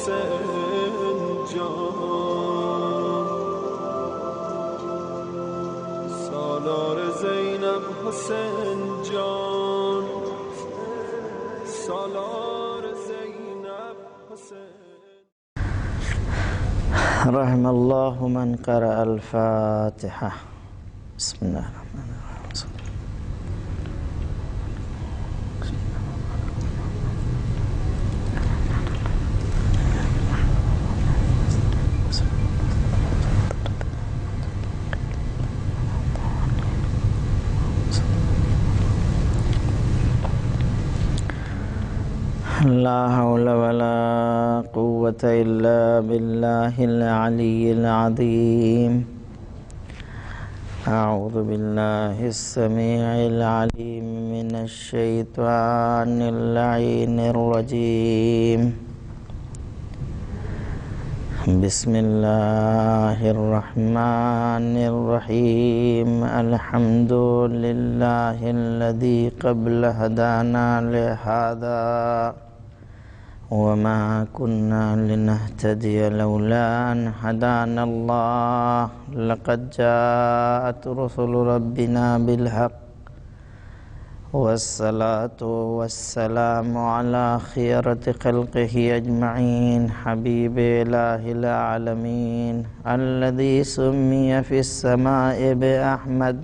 حسین جان، سالار زینب حسین جان، سالار زینب حسین. رحم الله من قرأ الفاتحة. بسم الله الرحمن الرحيم. لا حول ولا قوة إلا بالله العلي العظيم. أعوذ بالله السميع العليم من الشيطان اللعين الرجيم. بسم الله الرحمن الرحيم. الحمد لله الذي قبل هدانا لهذا وما كنا لنهتدي لولا أن هدانا الله. لقد جاءت رسل ربنا بالحق والصلاة والسلام على خيرة خلقه أجمعين. حبيب إله العالمين الذي سمي في السماء بأحمد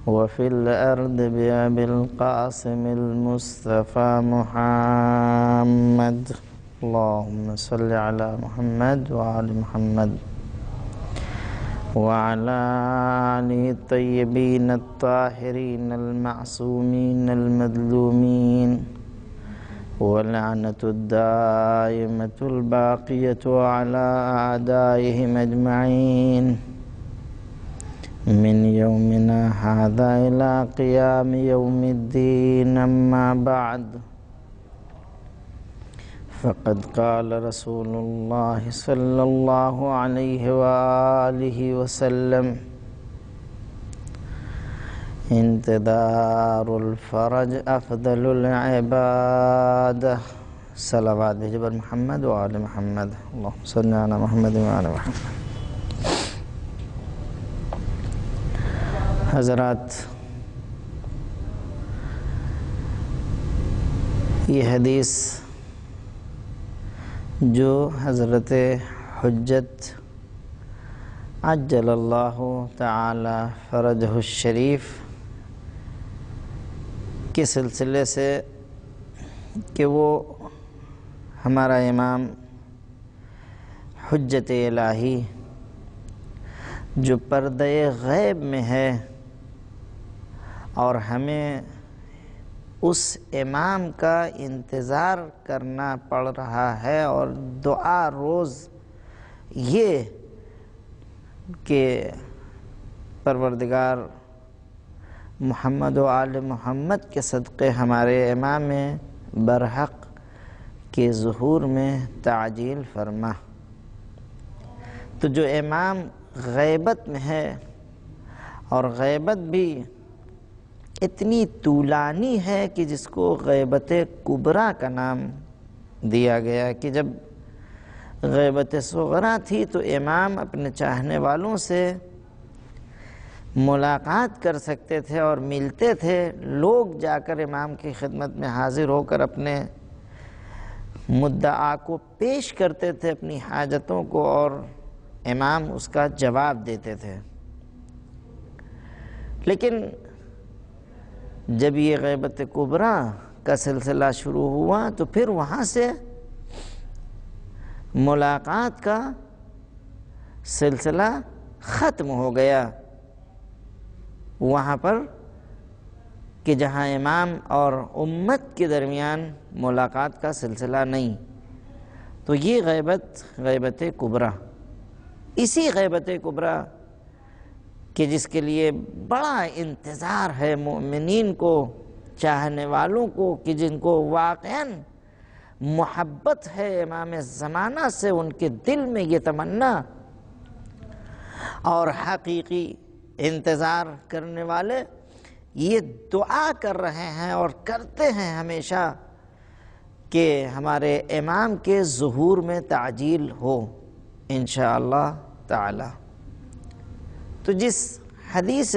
وفي الأرض بأبي القاسم المصطفى محمد. اللهم صل على محمد وآل محمد وعلى آله الطيبين الطاهرين المعصومين المظلومين، ولعنة الدائمة الباقية على أعدائهم أجمعين من يومنا هذا إلى قيام يوم الدين. أما بعد، فقد قال رسول الله صلى الله عليه وآله وسلم: انتظار الفرج أفضل العبادة. صلوات بھیجو بر محمد وآل محمد. اللهم صل على محمد وآل محمد. حضرات، یہ حدیث جو حضرت حجت عجل اللہ تعالی فرجہ الشریف کے سلسلے سے کہ وہ ہمارا امام حجت الہی جو پردے غیب میں ہے اور ہمیں اس امام کا انتظار کرنا پڑ رہا ہے، اور دعا روز یہ کہ پروردگار محمد و آل محمد کے صدقے ہمارے امام برحق کے ظہور میں تعجیل فرما. تو جو امام غیبت میں ہے، اور غیبت بھی اتنی طولانی ہے کہ جس کو غیبت کبریٰ کا نام دیا گیا، کہ جب غیبت صغریٰ تھی تو امام اپنے چاہنے والوں سے ملاقات کر سکتے تھے اور ملتے تھے. لوگ جا کر امام کی خدمت میں حاضر ہو کر اپنے مدعا کو پیش کرتے تھے، اپنی حاجتوں کو، اور امام اس کا جواب دیتے تھے. لیکن جب یہ غیبت کبریٰ کا سلسلہ شروع ہوا تو پھر وہاں سے ملاقات کا سلسلہ ختم ہو گیا. وہاں پر کہ جہاں امام اور امت کے درمیان ملاقات کا سلسلہ نہیں. تو یہ غیبت کبریٰ، اسی غیبت کبریٰ کہ جس کے لیے بڑا انتظار ہے مومنین کو، چاہنے والوں کو، کہ جن کو واقعاً محبت ہے امام زمانہ سے، ان کے دل میں یہ تمنا اور حقیقی انتظار کرنے والے یہ دعا کر رہے ہیں اور کرتے ہیں ہمیشہ کہ ہمارے امام کے ظہور میں تعجیل ہو انشاءاللہ تعالی۔ تو جس حدیث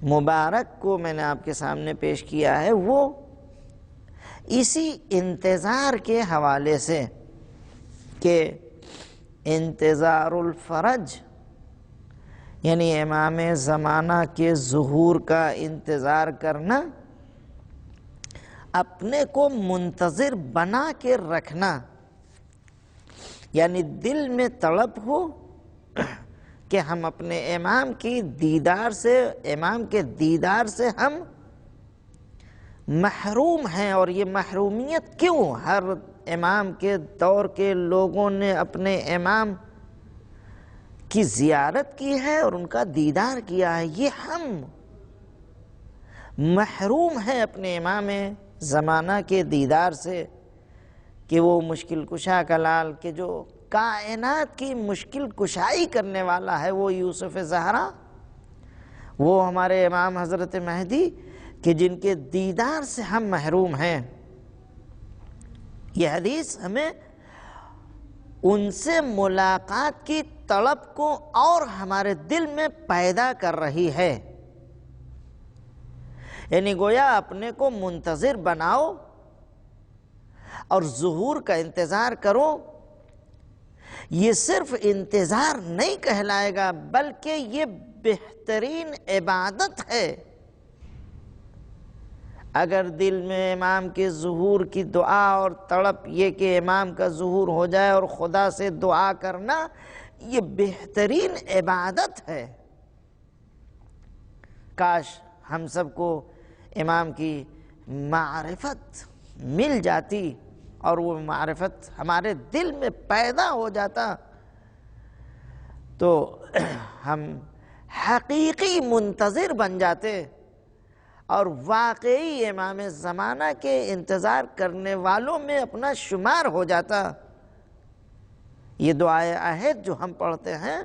مبارک کو میں نے آپ کے سامنے پیش کیا ہے وہ اسی انتظار کے حوالے سے کہ انتظار الفرج یعنی امام زمانہ کے ظہور کا انتظار کرنا، اپنے کو منتظر بنا کے رکھنا، یعنی دل میں طلب ہو کہ ہم اپنے امام کے دیدار سے ہم محروم ہیں۔ اور یہ محرومیت کیوں؟ ہر امام کے دور کے لوگوں نے اپنے امام کی زیارت کی ہے اور ان کا دیدار کیا ہے، یہ ہم محروم ہیں اپنے امام زمانہ کے دیدار سے کہ وہ مشکل کشا کا لال کہ جو کائنات کی مشکل کشائی کرنے والا ہے، وہ یوسف زہرا، وہ ہمارے امام حضرت مہدی کہ جن کے دیدار سے ہم محروم ہیں۔ یہ حدیث ہمیں ان سے ملاقات کی طلب کو اور ہمارے دل میں پیدا کر رہی ہے، یعنی گویا اپنے کو منتظر بناؤ اور ظہور کا انتظار کرو۔ یہ صرف انتظار نہیں کہلائے گا بلکہ یہ بہترین عبادت ہے۔ اگر دل میں امام کے ظہور کی دعا اور تڑپ یہ کہ امام کا ظہور ہو جائے اور خدا سے دعا کرنا، یہ بہترین عبادت ہے۔ کاش ہم سب کو امام کی معرفت مل جاتی اور وہ معرفت ہمارے دل میں پیدا ہو جاتا تو ہم حقیقی منتظر بن جاتے اور واقعی امام زمانہ کے انتظار کرنے والوں میں اپنا شمار ہو جاتا۔ یہ دعائے عہد جو ہم پڑھتے ہیں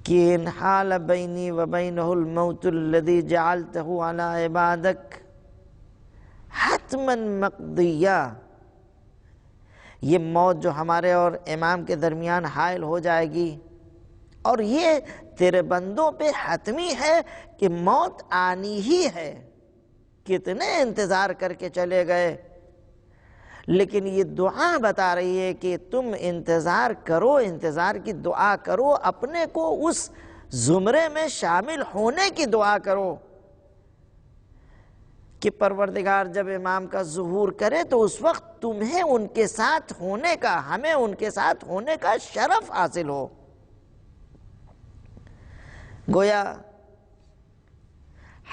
کہ ان حال بینی و بینہ الموت الذی جعلتہ علی عبادک حتما مقضیہ، یہ موت جو ہمارے اور امام کے درمیان حائل ہو جائے گی اور یہ تیرے بندوں پہ حتمی ہے کہ موت آنی ہی ہے۔ کتنے انتظار کر کے چلے گئے، لیکن یہ دعا بتا رہی ہے کہ تم انتظار کرو، انتظار کی دعا کرو، اپنے کو اس زمرے میں شامل ہونے کی دعا کرو کہ پروردگار جب امام کا ظہور کرے تو اس وقت تمہیں ان کے ساتھ ہونے کا، ہمیں ان کے ساتھ ہونے کا شرف حاصل ہو۔ گویا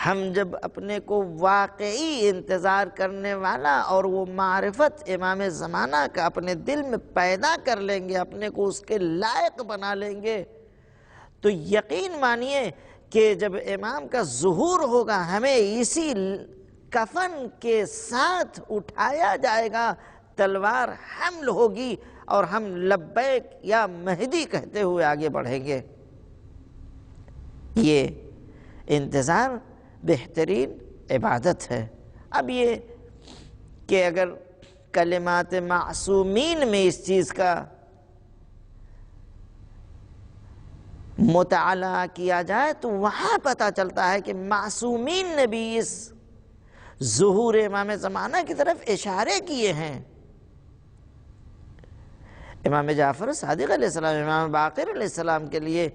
ہم جب اپنے کو واقعی انتظار کرنے والا اور وہ معرفت امام زمانہ کا اپنے دل میں پیدا کر لیں گے، اپنے کو اس کے لائق بنا لیں گے، تو یقین مانیے کہ جب امام کا ظہور ہوگا ہمیں اسی کفن کے ساتھ اٹھایا جائے گا، تلوار حمل ہوگی اور ہم لبیک یا مہدی کہتے ہوئے آگے بڑھیں گے۔ یہ انتظار بہترین عبادت ہے۔ اب یہ کہ اگر کلمات معصومین میں اس چیز کا مطالعہ کیا جائے تو وہاں پتہ چلتا ہے کہ معصومین نے بھی اس ظہور امام زمانہ کی طرف اشارے کیے ہیں۔ امام جعفر صادق علیہ السلام، امام باقر علیہ السلام کے لیے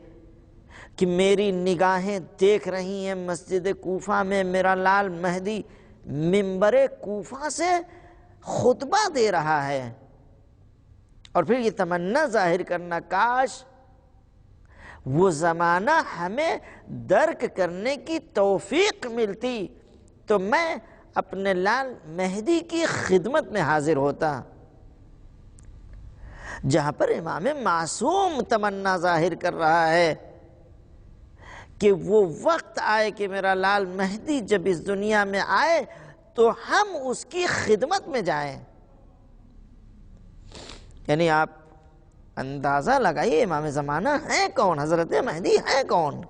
کہ میری نگاہیں دیکھ رہی ہیں مسجد کوفہ میں میرا لال مہدی منبر کوفہ سے خطبہ دے رہا ہے، اور پھر یہ تمنا ظاہر کرنا کاش وہ زمانہ ہمیں درک کرنے کی توفیق ملتی تو میں اپنے لال مہدی کی خدمت میں حاضر ہوتا۔ جہاں پر امام معصوم تمنا ظاہر کر رہا ہے کہ وہ وقت آئے کہ میرا لال مہدی جب اس دنیا میں آئے تو ہم اس کی خدمت میں جائیں۔ یعنی آپ اندازہ لگائیے امام زمانہ ہیں کون، حضرت مہدی ہیں کون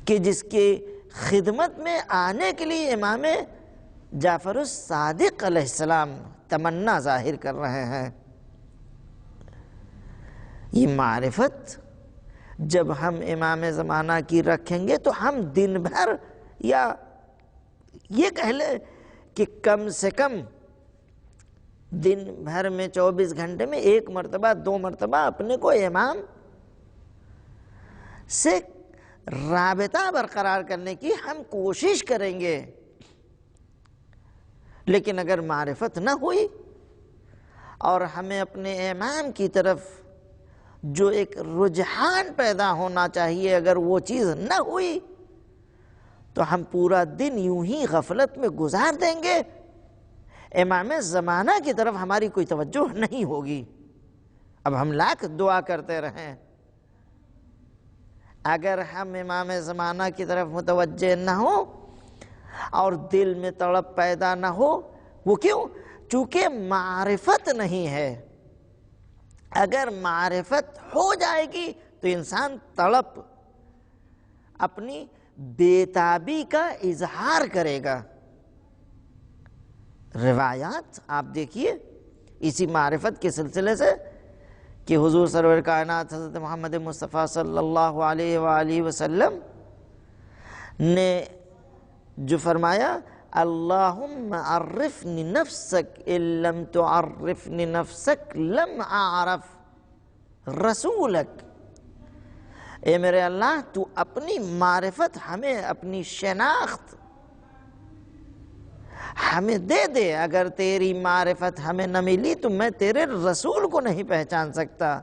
کہ جس کی خدمت میں آنے کے لیے امام جعفر الصادق علیہ السلام تمنا ظاہر کر رہے ہیں۔ یہ معرفت جب ہم امام زمانہ کی رکھیں گے تو ہم دن بھر، یا یہ کہہ لیں کہ کم سے کم دن بھر میں 24 گھنٹے میں 1 مرتبہ 2 مرتبہ اپنے کو امام سے رابطہ برقرار کرنے کی ہم کوشش کریں گے۔ لیکن اگر معرفت نہ ہوئی اور ہمیں اپنے امام کی طرف جو ایک رجحان پیدا ہونا چاہیے اگر وہ چیز نہ ہوئی تو ہم پورا دن یوں ہی غفلت میں گزار دیں گے، امام زمانہ کی طرف ہماری کوئی توجہ نہیں ہوگی۔ اب ہم لاکھ دعا کرتے رہیں، اگر ہم امام زمانہ کی طرف متوجہ نہ ہوں اور دل میں تڑپ پیدا نہ ہو، وہ کیوں؟ چونکہ معرفت نہیں ہے۔ اگر معرفت ہو جائے گی تو انسان تڑپ، اپنی بےتابی کا اظہار کرے گا۔ روایات آپ دیکھیے اسی معرفت کے سلسلے سے کہ حضور سرور کائنات حضرت محمد مصطفیٰ صلی اللہ علیہ وآلہ وسلم نے جو فرمایا اللہم عرفنی نفسک ان لم تعرفنی نفسک لم اعرف رسولک، اے میرے اللہ تو اپنی معرفت ہمیں، اپنی شناخت ہمیں دے دے، اگر تیری معرفت ہمیں نہ ملی تو میں تیرے رسول کو نہیں پہچان سکتا۔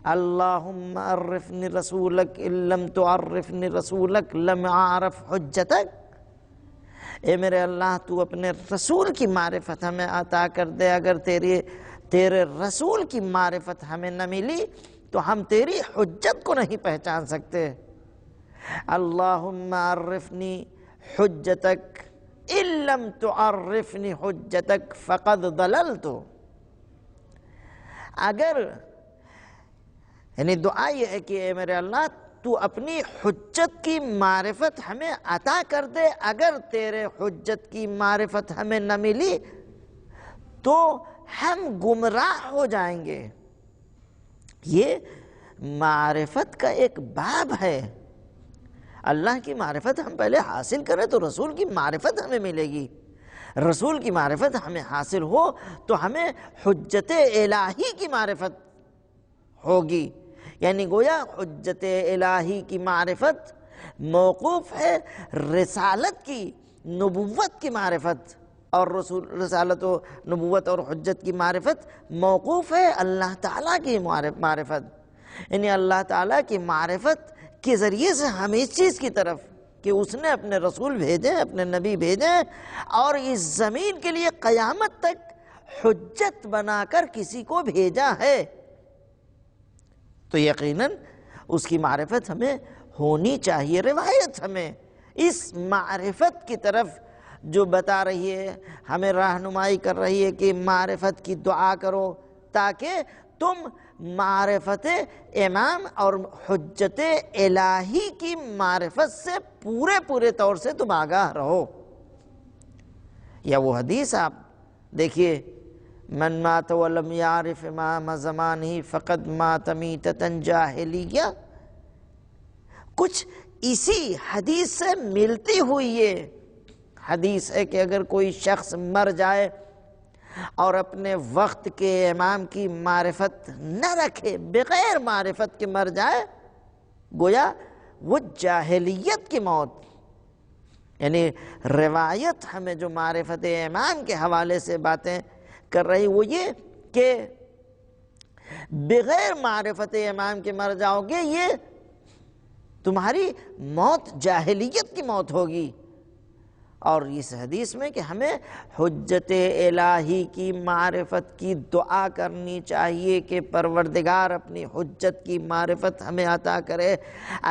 اللہم عرفنی رسولک ان لم تعرفنی رسولک لم اعرف حجتک، اے میرے اللہ تو اپنے رسول کی معرفت ہمیں عطا کر دے، اگر تیرے رسول کی معرفت ہمیں نہ ملی تو ہم تیری حجت کو نہیں پہچان سکتے۔ اللہم عرفنی حجتک ان لم تعرفنی حجتک فقد ضللت، اگر یعنی دعا یہ ہے کہ اے میرے اللہ تو اپنی حجت کی معرفت ہمیں عطا کر دے، اگر تیرے حجت کی معرفت ہمیں نہ ملی تو ہم گمراہ ہو جائیں گے۔ یہ معرفت کا ایک باب ہے۔ اللہ کی معرفت ہم پہلے حاصل کریں تو رسول کی معرفت ہمیں ملے گی، رسول کی معرفت ہمیں حاصل ہو تو ہمیں حجت الہی کی معرفت ہوگی۔ یعنی گویا حجت الہی کی معرفت موقوف ہے رسالت کی، نبوت کی معرفت، اور رسالت و نبوت اور حجت کی معرفت موقوف ہے اللہ تعالیٰ کی معرفت۔ یعنی اللہ تعالیٰ کی معرفت کے ذریعے سے ہم اس چیز کی طرف کہ اس نے اپنے رسول بھیجے، اپنے نبی بھیجے اور اس زمین کے لیے قیامت تک حجت بنا کر کسی کو بھیجا ہے، تو یقیناً اس کی معرفت ہمیں ہونی چاہیے۔ روایت ہمیں اس معرفت کی طرف جو بتا رہی ہے، ہمیں رہنمائی کر رہی ہے کہ معرفت کی دعا کرو تاکہ تم معرفت امام اور حجت الہی کی معرفت سے پورے طور سے تم آگاہ رہو۔ یا وہ حدیث آپ دیکھیے، من مات ولم یعرف امام زمانہ فقد مات میتۃ جاہلیہ، کچھ اسی حدیث سے ملتی ہوئی یہ حدیث ہے کہ اگر کوئی شخص مر جائے اور اپنے وقت کے امام کی معرفت نہ رکھے، بغیر معرفت کے مر جائے، گویا وہ جاہلیت کی موت۔ یعنی روایت ہمیں جو معرفت امام کے حوالے سے باتیں کر رہی وہ یہ کہ بغیر معرفت امام کے مر جاؤ گے، یہ تمہاری موت جاہلیت کی موت ہوگی۔ اور اس حدیث میں کہ ہمیں حجت الہی کی معرفت کی دعا کرنی چاہیے کہ پروردگار اپنی حجت کی معرفت ہمیں عطا کرے۔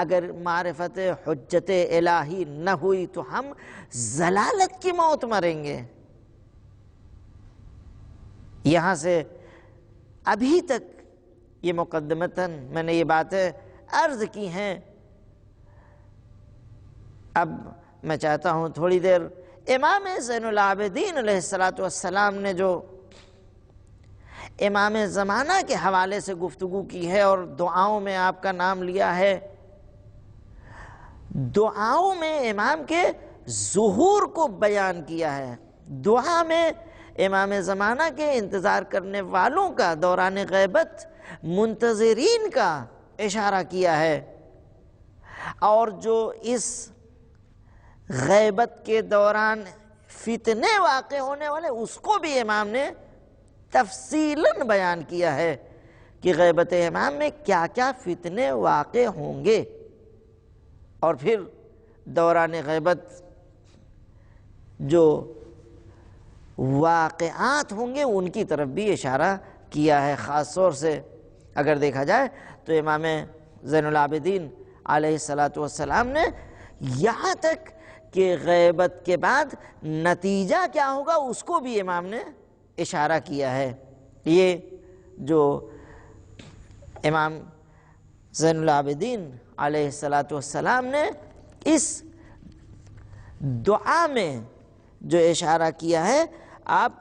اگر معرفت حجت الہی نہ ہوئی تو ہم ضلالت کی موت مریں گے۔ یہاں سے ابھی تک یہ مقدمتاً میں نے یہ باتیں عرض کی ہیں، اب میں چاہتا ہوں تھوڑی دیر امام زین العابدین علیہ السلام نے جو امام زمانہ کے حوالے سے گفتگو کی ہے اور دعاؤں میں آپ کا نام لیا ہے، دعاؤں میں امام کے ظہور کو بیان کیا ہے، دعا میں امام زمانہ کے انتظار کرنے والوں کا، دوران غیبت منتظرین کا اشارہ کیا ہے، اور جو اس غیبت کے دوران فتنے واقع ہونے والے اس کو بھی امام نے تفصیلاً بیان کیا ہے کہ غیبت امام میں کیا کیا فتنے واقع ہوں گے، اور پھر دوران غیبت جو واقعات ہوں گے ان کی طرف بھی اشارہ کیا ہے۔ خاص طور سے اگر دیکھا جائے تو امام زین العابدین علیہ السلام نے یہاں تک کہ غیبت کے بعد نتیجہ کیا ہوگا اس کو بھی امام نے اشارہ کیا ہے۔ یہ جو امام زین العابدین علیہ السلام نے اس دعا میں جو اشارہ کیا ہے، آپ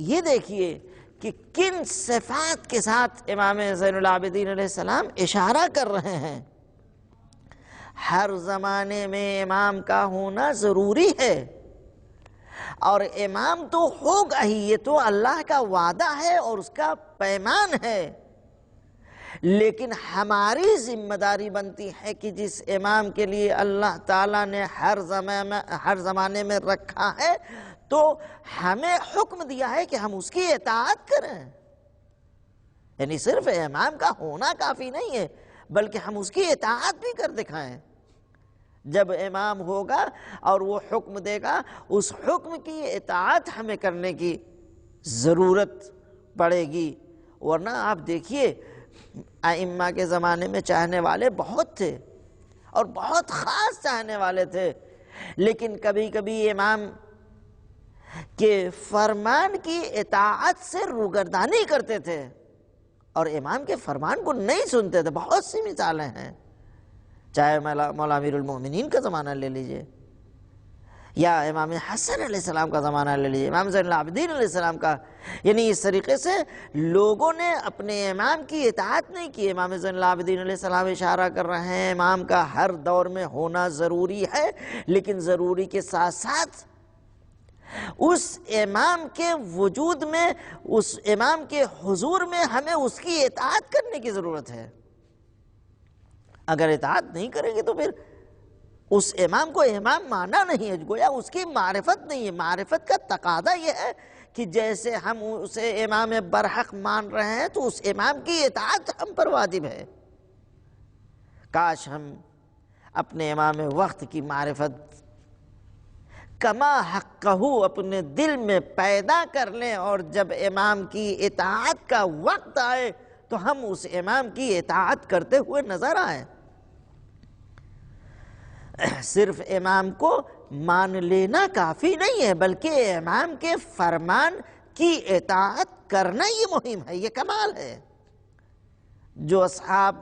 یہ دیکھیے کہ کن صفات کے ساتھ امام زین العابدین علیہ السلام اشارہ کر رہے ہیں۔ ہر زمانے میں امام کا ہونا ضروری ہے، اور امام تو ہوگا ہی، یہ تو اللہ کا وعدہ ہے اور اس کا پیمان ہے، لیکن ہماری ذمہ داری بنتی ہے کہ جس امام کے لیے اللہ تعالیٰ نے ہر زمانے میں رکھا ہے تو ہمیں حکم دیا ہے کہ ہم اس کی اطاعت کریں، یعنی صرف امام کا ہونا کافی نہیں ہے بلکہ ہم اس کی اطاعت بھی کر دکھائیں۔ جب امام ہوگا اور وہ حکم دے گا، اس حکم کی اطاعت ہمیں کرنے کی ضرورت پڑے گی، ورنہ آپ دیکھیے ائمہ کے زمانے میں چاہنے والے بہت تھے اور بہت خاص چاہنے والے تھے، لیکن کبھی کبھی امام کے فرمان کی اطاعت سے روگردانی کرتے تھے اور امام کے فرمان کو نہیں سنتے تھے۔ بہت سی مثالیں ہیں، چاہے مولا امیر المومنین کا زمانہ لے لیجئے، یا امام حسن علیہ السلام کا زمانہ لے لیجئے، امام زین العابدین علیہ السلام کا، یعنی اس طریقے سے لوگوں نے اپنے امام کی اطاعت نہیں کی۔ امام زین العابدین علیہ السلام اشارہ کر رہے ہیں امام کا ہر دور میں ہونا ضروری ہے، لیکن ضروری کے ساتھ ساتھ اس امام کے وجود میں، اس امام کے حضور میں ہمیں اس کی اطاعت کرنے کی ضرورت ہے۔ اگر اطاعت نہیں کریں گے تو پھر اس امام کو امام مانا نہیں ہے، گویا اس کی معرفت نہیں ہے۔ معرفت کا تقاضا یہ ہے کہ جیسے ہم اسے امام برحق مان رہے ہیں تو اس امام کی اطاعت ہم پر واجب ہے۔ کاش ہم اپنے امام وقت کی معرفت کما حقہ اپنے دل میں پیدا کر لیں، اور جب امام کی اطاعت کا وقت آئے تو ہم اس امام کی اطاعت کرتے ہوئے نظر آئیں۔ صرف امام کو مان لینا کافی نہیں ہے بلکہ امام کے فرمان کی اطاعت کرنا یہ مہم ہے، یہ کمال ہے۔ جو اصحاب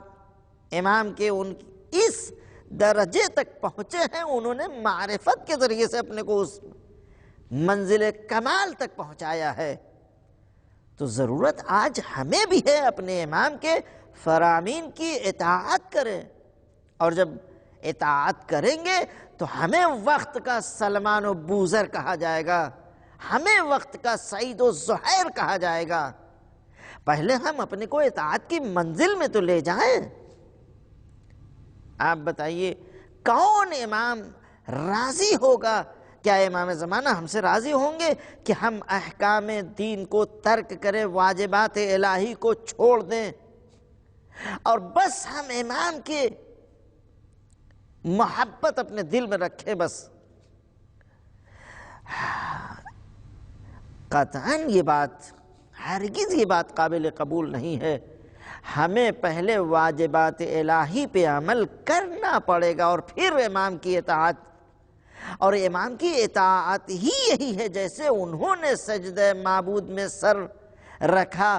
امام کے ان اس درجے تک پہنچے ہیں، انہوں نے معرفت کے ذریعے سے اپنے کو اس منزل کمال تک پہنچایا ہے۔ تو ضرورت آج ہمیں بھی ہے اپنے امام کے فرامین کی اطاعت کریں، اور جب اطاعت کریں گے تو ہمیں وقت کا سلمان و بوذر کہا جائے گا، ہمیں وقت کا سعید و زہیر کہا جائے گا۔ پہلے ہم اپنے کو اطاعت کی منزل میں تو لے جائیں۔ آپ بتائیے کون امام راضی ہوگا؟ کیا امام زمانہ ہم سے راضی ہوں گے کہ ہم احکام دین کو ترک کریں، واجبات الہی کو چھوڑ دیں اور بس ہم امام کے محبت اپنے دل میں رکھیں؟ بس قطعاً یہ بات، ہرگز یہ بات قابل قبول نہیں ہے۔ ہمیں پہلے واجبات الہی پہ عمل کرنا پڑے گا اور پھر امام کی اطاعت، اور امام کی اطاعت ہی یہی ہے جیسے انہوں نے سجدہ معبود میں سر رکھا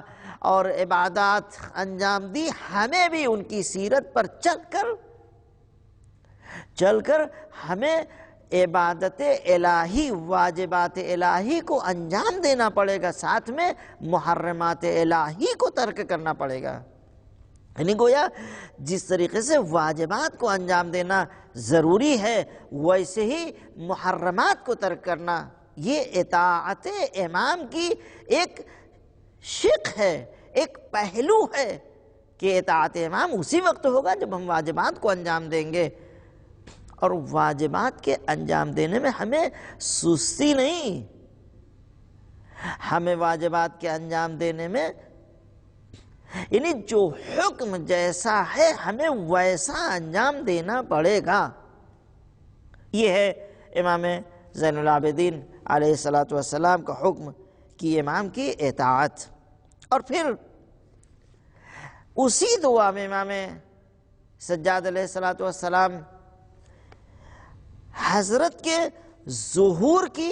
اور عبادات انجام دی، ہمیں بھی ان کی سیرت پر چل کر ہمیں عبادت الہی، واجبات الہی کو انجام دینا پڑے گا، ساتھ میں محرمات الہی کو ترک کرنا پڑے گا۔ یعنی گویا جس طریقے سے واجبات کو انجام دینا ضروری ہے، ویسے ہی محرمات کو ترک کرنا یہ اطاعت امام کی ایک شق ہے، ایک پہلو ہے کہ اطاعت امام اسی وقت ہوگا جب ہم واجبات کو انجام دیں گے، اور واجبات کے انجام دینے میں ہمیں سستی نہیں، ہمیں واجبات کے انجام دینے میں یعنی جو حکم جیسا ہے ہمیں ویسا انجام دینا پڑے گا۔ یہ ہے امام زین العابدین علیہ السلام کا حکم کہ امام کی اطاعت۔ اور پھر اسی دعا میں امام سجاد علیہ السلام حضرت کے ظہور کی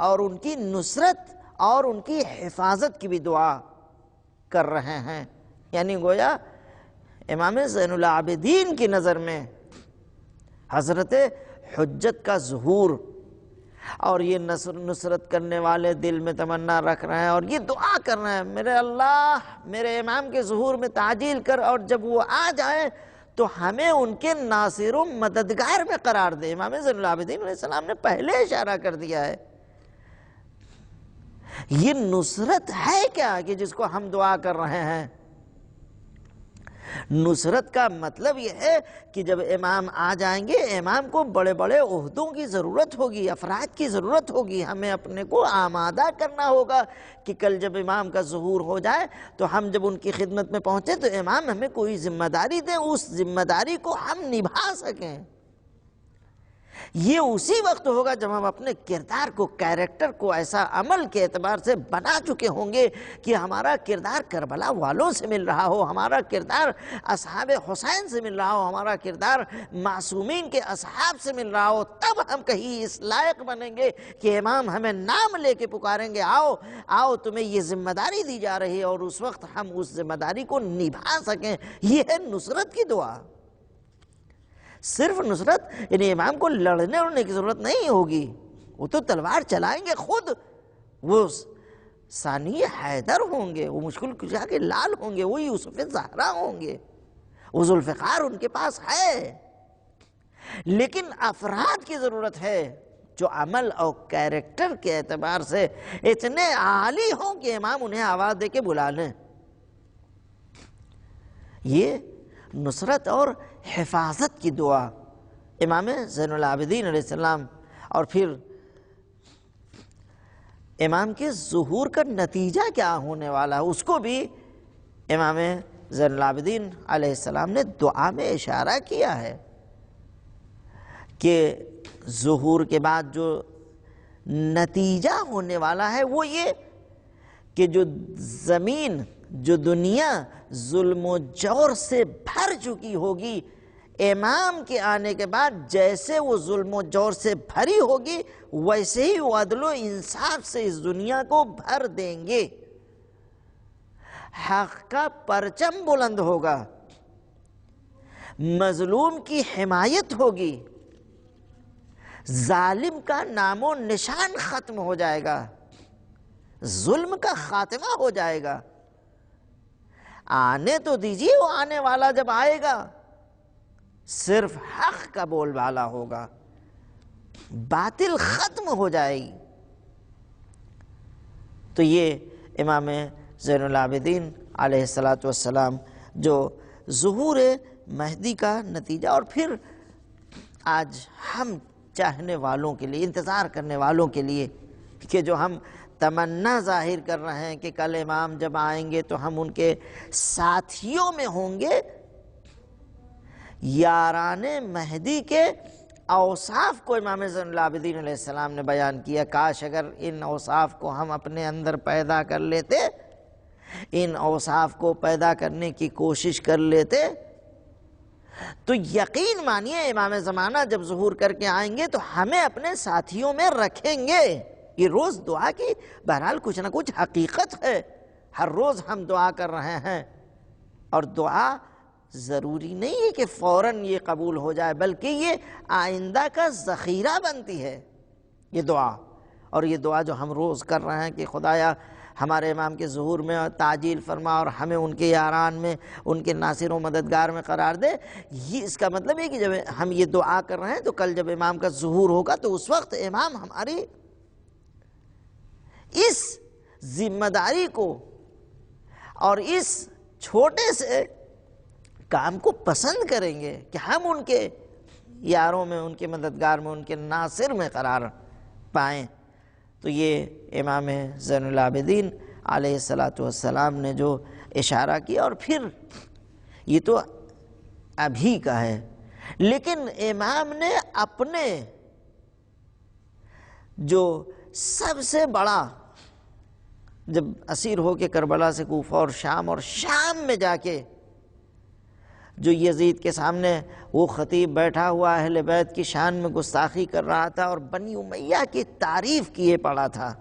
اور ان کی نصرت اور ان کی حفاظت کی بھی دعا کر رہے ہیں۔ یعنی گویا امام زین العابدین کی نظر میں حضرت حجت کا ظہور اور یہ نصرت کرنے والے دل میں تمنا رکھ رہے ہیں اور یہ دعا کر رہے ہیں، میرے اللہ میرے امام کے ظہور میں تعجیل کر، اور جب وہ آ جائیں تو ہمیں ان کے ناصر و مددگار میں قرار دے۔ امام زین العابدین علیہ السلام نے پہلے اشارہ کر دیا ہے۔ یہ نصرت ہے کیا کہ جس کو ہم دعا کر رہے ہیں؟ نصرت کا مطلب یہ ہے کہ جب امام آ جائیں گے، امام کو بڑے بڑے عہدوں کی ضرورت ہوگی، افراد کی ضرورت ہوگی، ہمیں اپنے کو آمادہ کرنا ہوگا کہ کل جب امام کا ظہور ہو جائے تو ہم جب ان کی خدمت میں پہنچے تو امام ہمیں کوئی ذمہ داری دیں، اس ذمہ داری کو ہم نبھا سکیں۔ یہ اسی وقت ہوگا جب ہم اپنے کردار کو، کیریکٹر کو ایسا عمل کے اعتبار سے بنا چکے ہوں گے کہ ہمارا کردار کربلا والوں سے مل رہا ہو، ہمارا کردار اصحاب حسین سے مل رہا ہو، ہمارا کردار معصومین کے اصحاب سے مل رہا ہو، تب ہم کہیں اس لائق بنیں گے کہ امام ہمیں نام لے کے پکاریں گے، آؤ آؤ تمہیں یہ ذمہ داری دی جا رہی ہے، اور اس وقت ہم اس ذمہ داری کو نبھا سکیں۔ یہ ہے نصرت کی دعا۔ صرف نصرت یعنی امام کو لڑنے اڑنے کی ضرورت نہیں ہوگی، وہ تو تلوار چلائیں گے خود، وہ ثانی حیدر ہوں گے، وہ مشکل کشا کے لال ہوں گے، وہ یوسف زہرا ہوں گے، وہ ذوالفقار ان کے پاس ہے، لیکن افراد کی ضرورت ہے جو عمل اور کیریکٹر کے اعتبار سے اتنے عالی ہوں کہ امام انہیں آواز دے کے بلا لیں۔ یہ نصرت اور حفاظت کی دعا امام زین العابدین علیہ السلام، اور پھر امام کے ظہور کا نتیجہ کیا ہونے والا ہے اس کو بھی امام زین العابدین علیہ السلام نے دعا میں اشارہ کیا ہے کہ ظہور کے بعد جو نتیجہ ہونے والا ہے وہ یہ کہ جو زمین، جو دنیا ظلم و جور سے بھر چکی ہوگی، امام کے آنے کے بعد جیسے وہ ظلم و جور سے بھری ہوگی ویسے ہی وہ عدل و انصاف سے اس دنیا کو بھر دیں گے، حق کا پرچم بلند ہوگا، مظلوم کی حمایت ہوگی، ظالم کا نام و نشان ختم ہو جائے گا، ظلم کا خاتمہ ہو جائے گا۔ آنے تو دیجیے، وہ آنے والا جب آئے گا صرف حق کا بول بالا ہوگا، باطل ختم ہو جائے گی۔ تو یہ امام زین العابدین علیہ السلام جو ظہور مہدی کا نتیجہ، اور پھر آج ہم چاہنے والوں کے لیے، انتظار کرنے والوں کے لیے کہ جو ہم تمنا ظاہر کر رہے ہیں کہ کل امام جب آئیں گے تو ہم ان کے ساتھیوں میں ہوں گے، یاران مہدی کے اوصاف کو امام زین العابدین علیہ السلام نے بیان کیا۔ کاش اگر ان اوصاف کو ہم اپنے اندر پیدا کر لیتے، ان اوصاف کو پیدا کرنے کی کوشش کر لیتے تو یقین مانیے امام زمانہ جب ظہور کر کے آئیں گے تو ہمیں اپنے ساتھیوں میں رکھیں گے۔ یہ روز دعا کی بہرحال کچھ نہ کچھ حقیقت ہے، ہر روز ہم دعا کر رہے ہیں، اور دعا ضروری نہیں ہے کہ فوراً یہ قبول ہو جائے، بلکہ یہ آئندہ کا ذخیرہ بنتی ہے یہ دعا۔ اور یہ دعا جو ہم روز کر رہے ہیں کہ خدایا ہمارے امام کے ظہور میں تعجیل فرما اور ہمیں ان کے یاران میں، ان کے ناصر و مددگار میں قرار دے، یہ اس کا مطلب ہے کہ جب ہم یہ دعا کر رہے ہیں تو کل جب امام کا ظہور ہوگا تو اس وقت امام ہماری اس ذمہ داری کو اور اس چھوٹے سے کام کو پسند کریں گے کہ ہم ان کے یاروں میں، ان کے مددگار میں، ان کے ناصر میں قرار پائیں۔ تو یہ امام زین العابدین علیہ السلام نے جو اشارہ کیا، اور پھر یہ تو ابھی کا ہے، لیکن امام نے اپنے جو سب سے بڑا، جب اسیر ہو کے کربلا سے کوفہ اور شام میں جا کے جو یزید کے سامنے وہ خطیب بیٹھا ہوا اہل بیت کی شان میں گستاخی کر رہا تھا اور بنی امیہ کی تعریف کیے پڑا تھا۔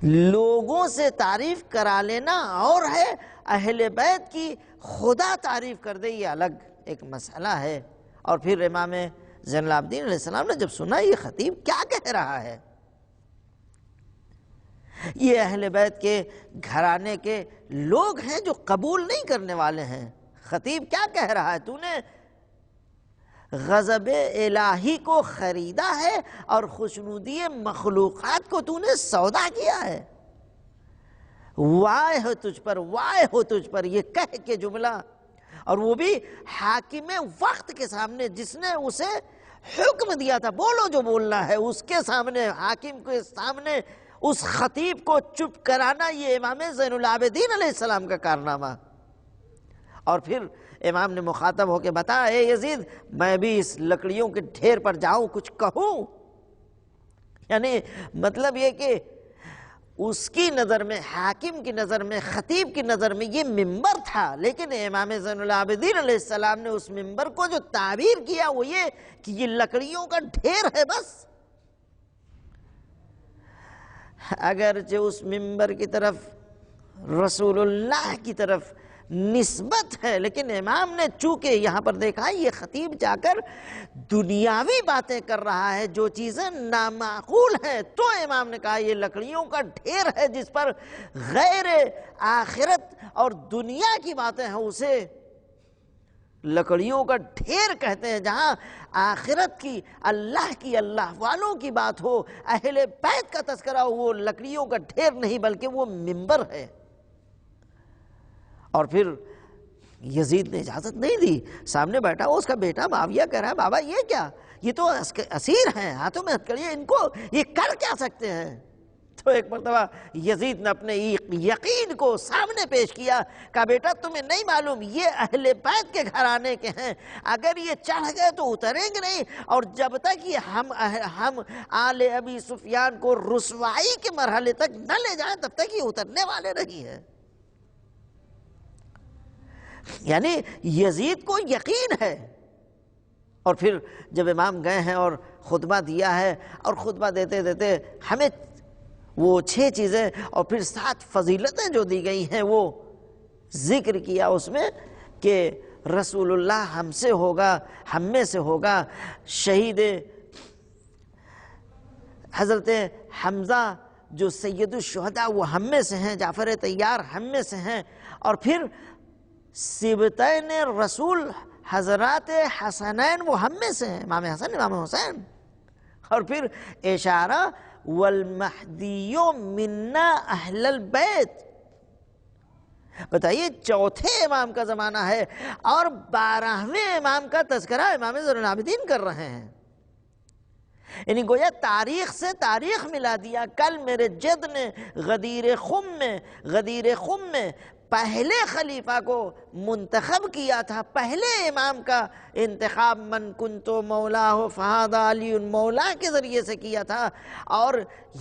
لوگوں سے تعریف کرا لینا اور ہے، اہل بیت کی خدا تعریف کر دے یہ الگ ایک مسئلہ ہے۔ اور پھر امام زین العابدین علیہ السلام نے جب سنا یہ خطیب کیا کہہ رہا ہے، یہ اہل بیت کے گھرانے کے لوگ ہیں جو قبول نہیں کرنے والے ہیں، خطیب کیا کہہ رہا ہے، تو نے غضب الہی کو خریدا ہے اور خوشنودی مخلوقات کو تو نے سودا کیا ہے، وائے ہو تجھ پر، وائے ہو تجھ پر، یہ کہہ کے جملہ، اور وہ بھی حاکم وقت کے سامنے جس نے اسے حکم دیا تھا بولو جو بولنا ہے، اس کے سامنے، حاکم کے سامنے اس خطیب کو چپ کرانا، یہ امام زین العابدین علیہ السلام کا کارنامہ۔ اور پھر امام نے مخاطب ہو کے بتایا، اے یزید میں بھی اس لکڑیوں کے ڈھیر پر جاؤں کچھ کہوں، یعنی مطلب یہ کہ اس کی نظر میں، حاکم کی نظر میں، خطیب کی نظر میں یہ منبر تھا، لیکن امام زین العابدین علیہ السلام نے اس منبر کو جو تعبیر کیا وہ یہ کہ یہ لکڑیوں کا ڈھیر ہے بس۔ اگرچہ اس منبر کی طرف رسول اللہ کی طرف نسبت ہے، لیکن امام نے چونکہ یہاں پر دیکھا یہ خطیب جا کر دنیاوی باتیں کر رہا ہے، جو چیزیں نامعقول ہیں، تو امام نے کہا یہ لکڑیوں کا ڈھیر ہے جس پر غیر آخرت اور دنیا کی باتیں ہیں، اسے لکڑیوں کا ڈھیر کہتے ہیں۔ جہاں آخرت کی، اللہ والوں کی بات ہو، اہل بیت کا تذکرہ ہو، وہ لکڑیوں کا ڈھیر نہیں بلکہ وہ منبر ہے۔ اور پھر یزید نے اجازت نہیں دی، سامنے بیٹھا وہ اس کا بیٹا معاویہ کہہ رہا ہے بابا یہ کیا، یہ تو اسیر ہیں، ہاتھوں میں ہتھکڑیاں، ان کو یہ کر کیا سکتے ہیں؟ تو ایک مرتبہ یزید نے اپنے یقین کو سامنے پیش کیا، کہا بیٹا تمہیں نہیں معلوم یہ اہل بیت کے گھرانے کے ہیں، اگر یہ چڑھ گئے تو اتریں گے نہیں، اور جب تک یہ ہم آل ابی سفیان کو رسوائی کے مرحلے تک نہ لے جائیں تب تک یہ اترنے والے نہیں ہیں۔ یعنی یزید کو یقین ہے۔ اور پھر جب امام گئے ہیں اور خطبہ دیا ہے، اور خطبہ دیتے دیتے ہمیں وہ 6 چیزیں اور پھر 7 فضیلتیں جو دی گئی ہیں وہ ذکر کیا اس میں، کہ رسول اللہ ہم سے ہوگا، ہم میں سے ہوگا، شہید حضرت حمزہ جو سید الشہداء وہ ہم میں سے ہیں، جعفر طیار ہم میں سے ہیں، اور پھر سبتین رسول حضرات حسنین وہ ہم میں سے ہیں، امام حسن امام حسین، اور پھر اشارہ والمہدی منا اہل البیت۔ بتائیے چوتھے امام کا زمانہ ہے اور 12ویں امام کا تذکرہ امام زین العابدین کر رہے ہیں، یعنی گویا تاریخ سے تاریخ ملا دیا۔ کل میرے جد نے غدیر خم میں پہلے خلیفہ کو منتخب کیا تھا، پہلے امام کا انتخاب من کنتو مولاہ فہذا علی مولا کے ذریعے سے کیا تھا، اور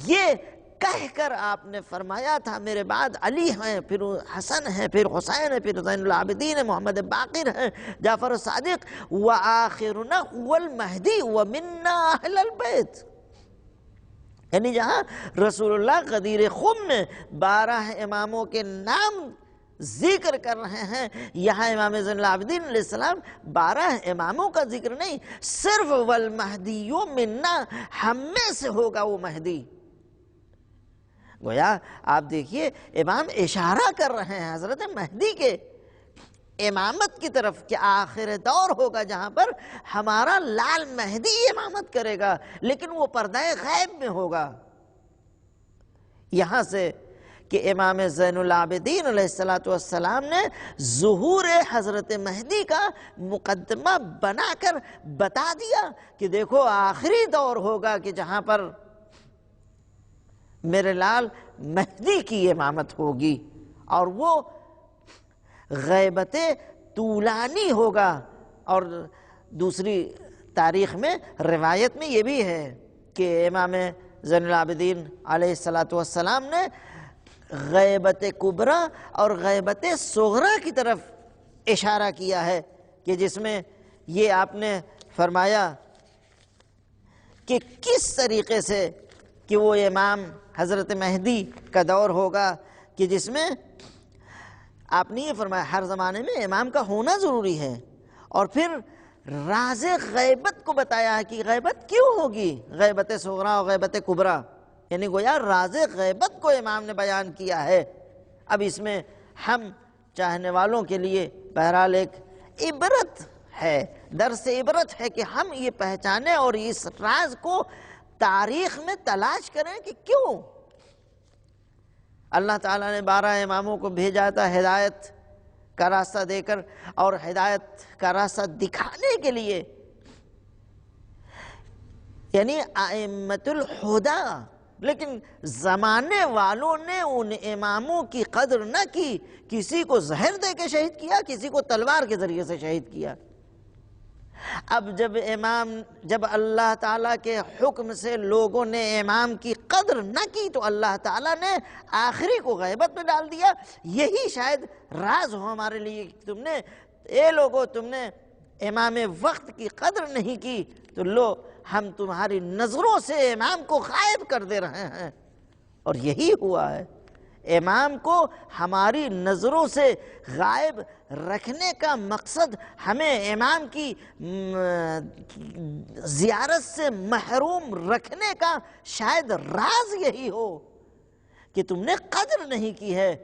یہ کہہ کر آپ نے فرمایا تھا میرے بعد علی ہیں، پھر حسن ہیں، پھر حسین ہیں، پھر زین العابدین ہیں، محمد باقر ہیں، جعفر الصادق، وآخرنا هو المہدی ومنا اہل البیت۔ یعنی جہاں رسول اللہ غدیر خم میں 12 اماموں کے نام ذکر کر رہے ہیں یہاں امام زین العابدین علیہ السلام 12 اماموں کا ذکر نہیں، صرف والمہدی منا، ہم میں سے ہوگا وہ مہدی۔ گویا آپ دیکھیے امام اشارہ کر رہے ہیں حضرت مہدی کے امامت کی طرف کہ آخر دور ہوگا جہاں پر ہمارا لال مہدی امامت کرے گا، لیکن وہ پردہ غیب میں ہوگا۔ یہاں سے کہ امام زین العابدین علیہ السلام نے ظہور حضرت مہدی کا مقدمہ بنا کر بتا دیا کہ دیکھو آخری دور ہوگا کہ جہاں پر میرے لال مہدی کی امامت ہوگی، اور وہ غیبت طولانی ہوگا۔ اور دوسری تاریخ میں روایت میں یہ بھی ہے کہ امام زین العابدین علیہ السلام نے غیبت کبریٰ اور غیبت صغریٰ کی طرف اشارہ کیا ہے، کہ جس میں یہ آپ نے فرمایا کہ کس طریقے سے کہ وہ امام حضرت مہدی کا دور ہوگا کہ جس میں آپ نے یہ فرمایا ہر زمانے میں امام کا ہونا ضروری ہے، اور پھر راز غیبت کو بتایا کہ غیبت کیوں ہوگی، غیبت صغریٰ اور غیبت کبریٰ، یعنی گویا راز غیبت کو امام نے بیان کیا ہے۔ اب اس میں ہم چاہنے والوں کے لیے بہرحال ایک عبرت ہے، درس عبرت ہے کہ ہم یہ پہچانیں اور اس راز کو تاریخ میں تلاش کریں کہ کیوں اللہ تعالیٰ نے 12 اماموں کو بھیجا تھا ہدایت کا راستہ دے کر، اور ہدایت کا راستہ دکھانے کے لیے، یعنی ائمۃ الہدی، لیکن زمانے والوں نے ان اماموں کی قدر نہ کی، کسی کو زہر دے کے شہید کیا، کسی کو تلوار کے ذریعے سے شہید کیا۔ اب جب اللہ تعالیٰ کے حکم سے لوگوں نے امام کی قدر نہ کی تو اللہ تعالیٰ نے آخری کو غیبت میں ڈال دیا۔ یہی شاید راز ہو ہمارے لیے کہ اے لوگو تم نے امام وقت کی قدر نہیں کی، تو لو ہم تمہاری نظروں سے امام کو غائب کر دے رہے ہیں۔ اور یہی ہوا ہے، امام کو ہماری نظروں سے غائب رکھنے کا مقصد ہمیں امام کی زیارت سے محروم رکھنے کا شاید راز یہی ہو کہ تم نے قدر نہیں کی ہے۔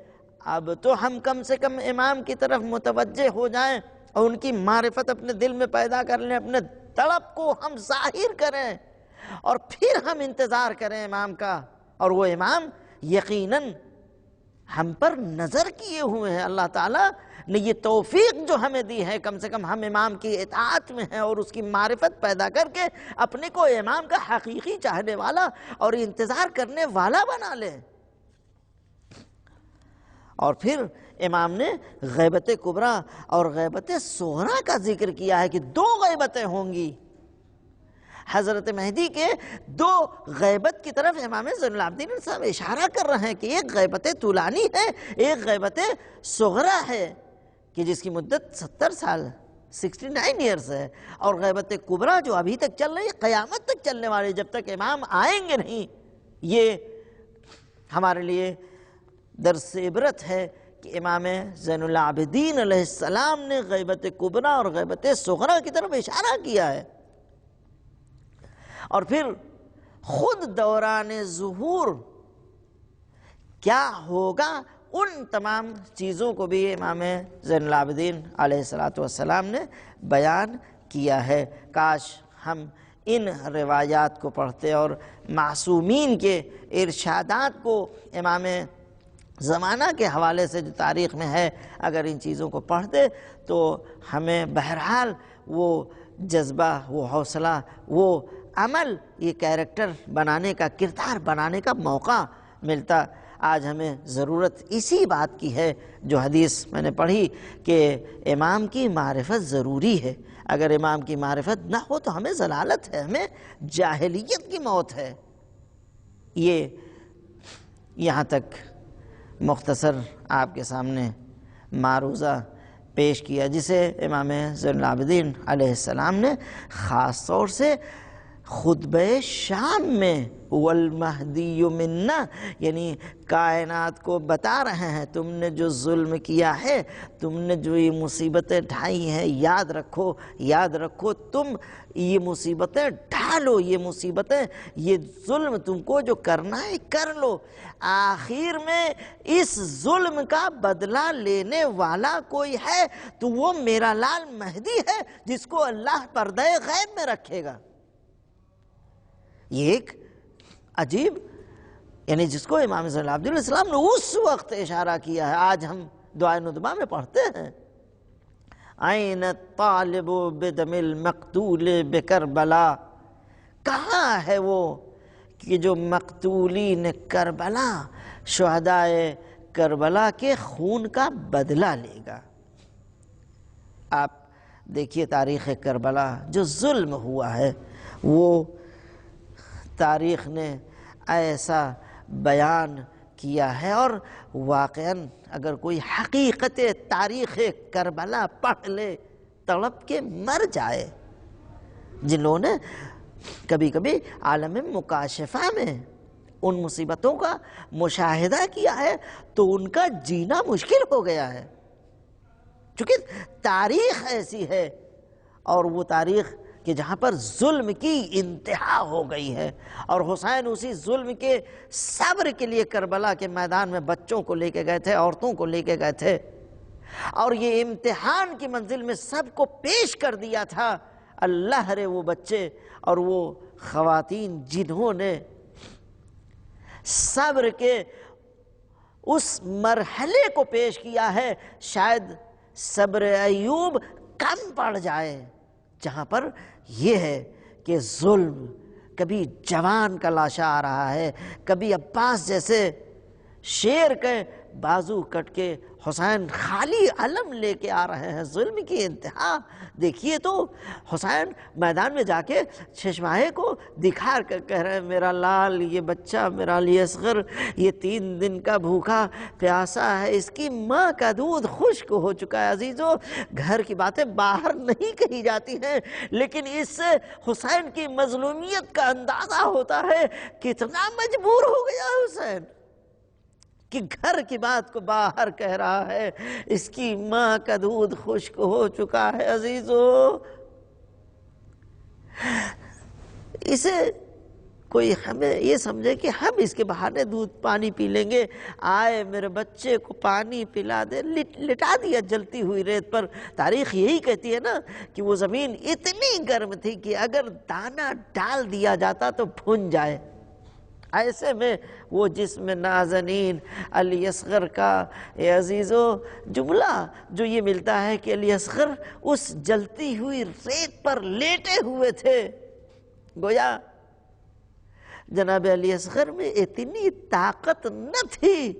اب تو ہم کم سے کم امام کی طرف متوجہ ہو جائیں اور ان کی معرفت اپنے دل میں پیدا کر لیں، اپنے طلب کو ہم ظاہر کریں، اور پھر ہم انتظار کریں امام کا، اور وہ امام یقیناً ہم پر نظر کیے ہوئے ہیں۔ اللہ تعالیٰ نے یہ توفیق جو ہمیں دی ہے، کم سے کم ہم امام کی اطاعت میں ہیں اور اس کی معرفت پیدا کر کے اپنے کو امام کا حقیقی چاہنے والا اور انتظار کرنے والا بنا لیں۔ اور پھر امام نے غیبت کبریٰ اور غیبت صغریٰ کا ذکر کیا ہے کہ 2 غیبتیں ہوں گی۔ حضرت مہدی کے 2 غیبت کی طرف امام زین العابدین صاحب اشارہ کر رہے ہیں کہ ایک غیبت طولانی ہے، ایک غیبت صغریٰ ہے کہ جس کی مدت 70 سال 69 ایئرز ہے، اور غیبت کبریٰ جو ابھی تک چل رہی ہے، قیامت تک چلنے والی، جب تک امام آئیں گے نہیں۔ یہ ہمارے لیے درس عبرت ہے کہ امام زین العابدین علیہ السلام نے غیبت کبریٰ اور غیبت صغریٰ کی طرف اشارہ کیا ہے۔ اور پھر خود دوران ظہور کیا ہوگا، ان تمام چیزوں کو بھی امام زین العابدین علیہ السلام نے بیان کیا ہے۔ کاش ہم ان روایات کو پڑھتے اور معصومین کے ارشادات کو امام زمانہ کے حوالے سے جو تاریخ میں ہے اگر ان چیزوں کو پڑھتے تو ہمیں بہرحال وہ جذبہ، وہ حوصلہ، وہ عمل، یہ کیریکٹر بنانے کا، کردار بنانے کا موقع ملتا۔ آج ہمیں ضرورت اسی بات کی ہے جو حدیث میں نے پڑھی کہ امام کی معرفت ضروری ہے۔ اگر امام کی معرفت نہ ہو تو ہمیں ضلالت ہے، ہمیں جاہلیت کی موت ہے۔ یہ یہاں تک مختصر آپ کے سامنے معروضہ پیش کیا جسے امام زین العابدین علیہ السلام نے خاص طور سے خطبہ شام میں والمہدی منا، یعنی کائنات کو بتا رہے ہیں تم نے جو ظلم کیا ہے، تم نے جو یہ مصیبتیں ڈھائی ہیں، یاد رکھو تم یہ مصیبتیں ڈھالو، یہ مصیبتیں، یہ ظلم تم کو جو کرنا ہے کر لو، آخر میں اس ظلم کا بدلہ لینے والا کوئی ہے تو وہ میرا لال مہدی ہے جس کو اللہ پردہ غیب میں رکھے گا۔ یہ ایک عجیب، یعنی جس کو امام زین العابدین علیہ السلام نے اس وقت اشارہ کیا ہے، آج ہم دعائے ندبہ میں پڑھتے ہیں، عین الطالب بدم المقتول بکربلا، کہاں ہے وہ کہ جو مقتولین کربلا، شہدائے کربلا کے خون کا بدلہ لے گا۔ آپ دیکھیے تاریخ کربلا، جو ظلم ہوا ہے وہ تاریخ نے ایسا بیان کیا ہے، اور واقعاً اگر کوئی حقیقت تاریخ کربلا پڑھ لے تڑپ کے مر جائے۔ جن لوگوں نے کبھی کبھی عالم مکاشفہ میں ان مصیبتوں کا مشاہدہ کیا ہے تو ان کا جینا مشکل ہو گیا ہے، چونکہ تاریخ ایسی ہے، اور وہ تاریخ کہ جہاں پر ظلم کی انتہا ہو گئی ہے، اور حسین اسی ظلم کے صبر کے لیے کربلا کے میدان میں بچوں کو لے کے گئے تھے، عورتوں کو لے کے گئے تھے، اور یہ امتحان کی منزل میں سب کو پیش کر دیا تھا۔ اللہ رے وہ بچے اور وہ خواتین جنہوں نے صبر کے اس مرحلے کو پیش کیا ہے، شاید صبر ایوب کم پڑ جائے، جہاں پر یہ ہے کہ ظلم، کبھی جوان کا لاشا آ رہا ہے، کبھی عباس جیسے شیر کے بازو کٹ کے حسین خالی علم لے کے آ رہے ہیں، ظلم کی انتہا دیکھیے۔ تو حسین میدان میں جا کے چشمائے کو دکھا کر کہہ رہے ہیں میرا لال، یہ بچہ میرا علی اصغر، یہ 3 دن کا بھوکا پیاسا ہے، اس کی ماں کا دودھ خشک ہو چکا ہے۔ عزیزو، گھر کی باتیں باہر نہیں کہی جاتی ہیں، لیکن اس سے حسین کی مظلومیت کا اندازہ ہوتا ہے، کتنا مجبور ہو گیا حسین کہ گھر کی بات کو باہر کہہ رہا ہے، اس کی ماں کا دودھ خشک ہو چکا ہے۔ عزیزو، اسے کوئی ہمیں یہ سمجھے کہ ہم اس کے بہانے دودھ پانی پی لیں گے، آئے میرے بچے کو پانی پلا دے، لٹا دیا جلتی ہوئی ریت پر۔ تاریخ یہی کہتی ہے نا کہ وہ زمین اتنی گرم تھی کہ اگر دانہ ڈال دیا جاتا تو بھن جائے۔ ایسے میں وہ جسم نازنین علی اصغر کا، اے عزیزو، جملہ جو یہ ملتا ہے کہ علی اصغر اس جلتی ہوئی ریت پر لیٹے ہوئے تھے، گویا جناب علی اصغر میں اتنی طاقت نہ تھی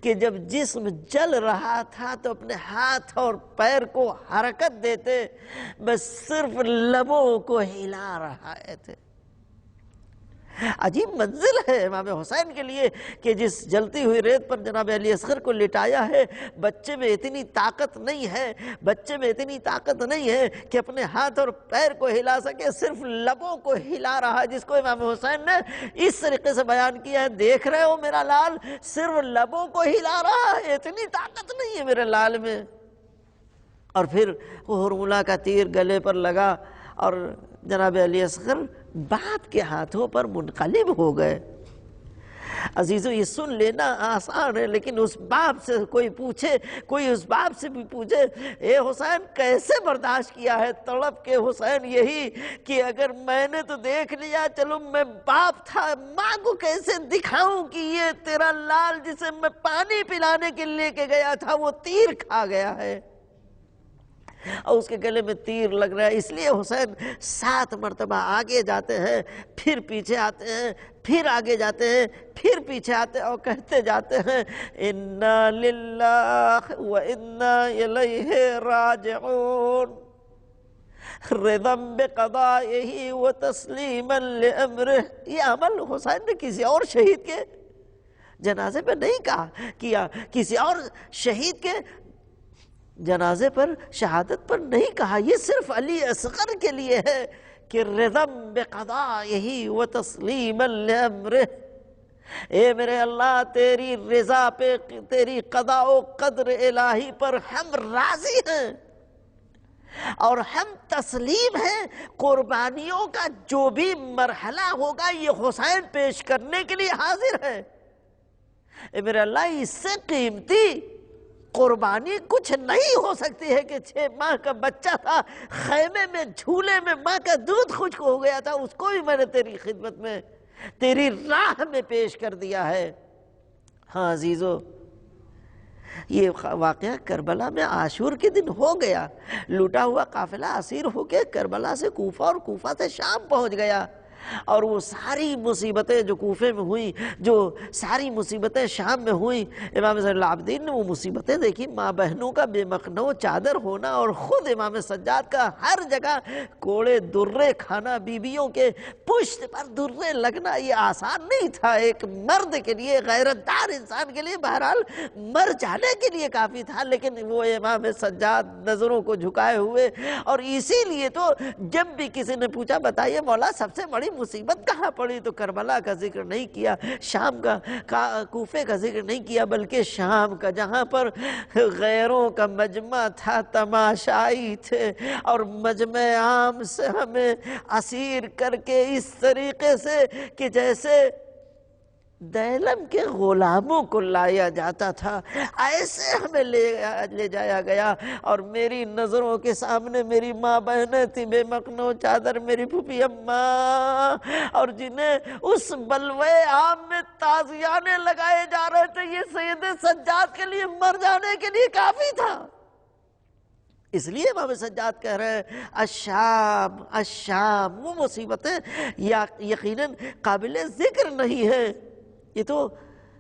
کہ جب جسم جل رہا تھا تو اپنے ہاتھ اور پیر کو حرکت دیتے، بس صرف لبوں کو ہلا رہے تھے۔ عجیب منزل ہے امام حسین کے لیے کہ جس جلتی ہوئی ریت پر جناب علی اصغر کو لٹایا ہے، بچے میں اتنی طاقت نہیں ہے کہ اپنے ہاتھ اور پیر کو ہلا سکے، صرف لبوں کو ہلا رہا ہے، جس کو امام حسین نے اس طریقے سے بیان کیا ہے، دیکھ رہے ہو میرا لال صرف لبوں کو ہلا رہا ہے، اتنی طاقت نہیں ہے میرے لال میں۔ اور پھر وہ ہرملہ کا تیر گلے پر لگا اور جناب علی اصغر باپ کے ہاتھوں پر منقلب ہو گئے۔ عزیزو، یہ سن لینا آسان ہے، لیکن اس باپ سے کوئی اس باپ سے بھی پوچھے، اے حسین کیسے برداشت کیا ہے تڑپ کے؟ حسین یہی کہ اگر میں نے تو دیکھ لیا، چلو میں باپ تھا، ماں کو کیسے دکھاؤں کہ یہ تیرا لال جسے میں پانی پلانے کے لے کے گیا تھا وہ تیر کھا گیا ہے اور اس کے گلے میں تیر لگ رہا ہے۔ اس لیے حسین 7 مرتبہ آگے جاتے ہیں، پھر پیچھے آتے ہیں، پھر آگے جاتے ہیں، پھر پیچھے آتے ہیں اور کہتے جاتے ہیں انا للہ و انا الیہ راجعون، رضا بقضائہ و تسلیما لامرہ۔ یہ عمل حسین نے کسی اور شہید کے جنازے پہ نہیں کیا، کسی اور شہید کے جنازے پر، شہادت پر نہیں کہا، یہ صرف علی اصغر کے لیے ہے کہ رضم بقضائہ و تسلیما لامرہ، اے میرے اللہ تیری رضا پہ، تیری قضاء و قدر الہی پر ہم راضی ہیں اور ہم تسلیم ہیں۔ قربانیوں کا جو بھی مرحلہ ہوگا یہ حسین پیش کرنے کے لیے حاضر ہے۔ اے میرے اللہ اس سے قیمتی قربانی کچھ نہیں ہو سکتی ہے کہ 6 ماہ کا بچہ تھا، خیمے میں جھولے میں ماں کا دودھ خشک ہو گیا تھا، اس کو بھی میں نے تیری خدمت میں، تیری راہ میں پیش کر دیا ہے۔ ہاں عزیزو، یہ واقعہ کربلا میں عاشور کے دن ہو گیا۔ لوٹا ہوا قافلہ اسیر ہو کے کربلا سے کوفہ اور کوفہ سے شام پہنچ گیا، اور وہ ساری مصیبتیں جو کوفے میں ہوئیں، جو ساری مصیبتیں شام میں ہوئیں، امام زین العابدین نے وہ مصیبتیں دیکھی، ماں بہنوں کا بے مخنو چادر ہونا، اور خود امام سجاد کا ہر جگہ کوڑے درے کھانا، بیویوں کے پشت پر درے لگنا، یہ آسان نہیں تھا ایک مرد کے لیے، غیرت دار انسان کے لیے۔ بہرحال مر جانے کے لیے کافی تھا، لیکن وہ امام سجاد نظروں کو جھکائے ہوئے، اور اسی لیے تو جب بھی کسی نے پوچھا بتائیے مولا سب سے بڑی مصیبت کہاں پڑی، تو کربلا کا ذکر نہیں کیا، شام کا کوفے کا ذکر نہیں کیا، بلکہ شام کا، جہاں پر غیروں کا مجمع تھا، تماشائی تھے، اور مجمع عام سے ہمیں اسیر کر کے اس طریقے سے کہ جیسے دیلم کے غلاموں کو لایا جاتا تھا، ایسے ہمیں لے جایا گیا، اور میری نظروں کے سامنے میری ماں بہنیں تھی بے مخنو چادر، میری پھوپھی اماں، اور جنہیں اس بلوے عام میں تازیانے لگائے جا رہے تھے، یہ سید سجاد کے لیے مر جانے کے لیے کافی تھا۔ اس لیے امام سجاد کہہ رہے ہیں الشام الشام، وہ مصیبتیں یقیناً قابل ذکر نہیں ہیں، یہ تو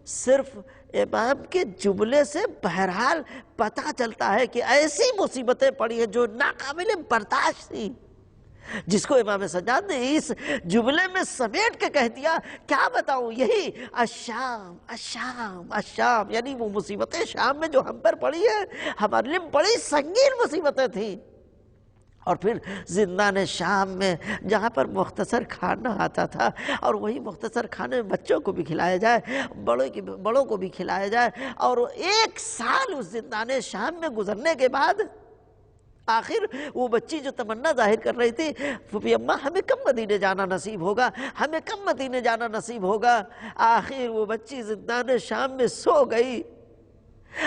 صرف امام کے جملے سے بہرحال پتہ چلتا ہے کہ ایسی مصیبتیں پڑی ہیں جو ناقابل برداشت تھی، جس کو امام سجاد نے اس جملے میں سمیٹ کے کہہ دیا۔ کیا بتاؤں، یہی الشام الشام الشام، یعنی وہ مصیبتیں شام میں جو ہم پر پڑی ہیں ہمارے لیے بڑی سنگین مصیبتیں تھیں۔ اور پھر زندان شام میں جہاں پر مختصر کھانا آتا تھا، اور وہی مختصر کھانے میں بچوں کو بھی کھلایا جائے، بڑوں کو بھی کھلایا جائے، اور 1 سال اس زندان شام میں گزرنے کے بعد آخر وہ بچی جو تمنا ظاہر کر رہی تھی، پھوپھی اماں ہمیں کب مدینے جانا نصیب ہوگا، ہمیں کب مدینے جانا نصیب ہوگا، آخر وہ بچی زندان شام میں سو گئی،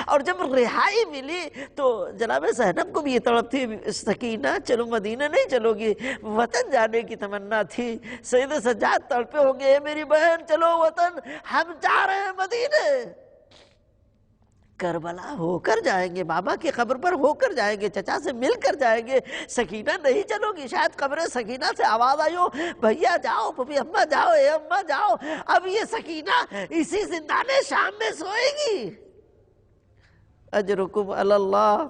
اور جب رہائی ملی تو جناب زینب کو بھی یہ تڑپ تھی، سکینہ چلو مدینہ نہیں چلو گی، وطن جانے کی تمنا تھی۔ سید سجاد تڑپے ہوں گے، میری بہن چلو وطن، ہم جا رہے ہیں مدینے، کربلا ہو کر جائیں گے، بابا کی قبر پر ہو کر جائیں گے، چچا سے مل کر جائیں گے، سکینہ نہیں چلو گی؟ شاید قبر سکینہ سے آواز آئی ہو بھیا جاؤ، پھوپھی اماں جاؤ، اے اماں جاؤ، اب یہ سکینہ اسی زندان شام میں سوئے گی۔ اجرکم علی اللہ۔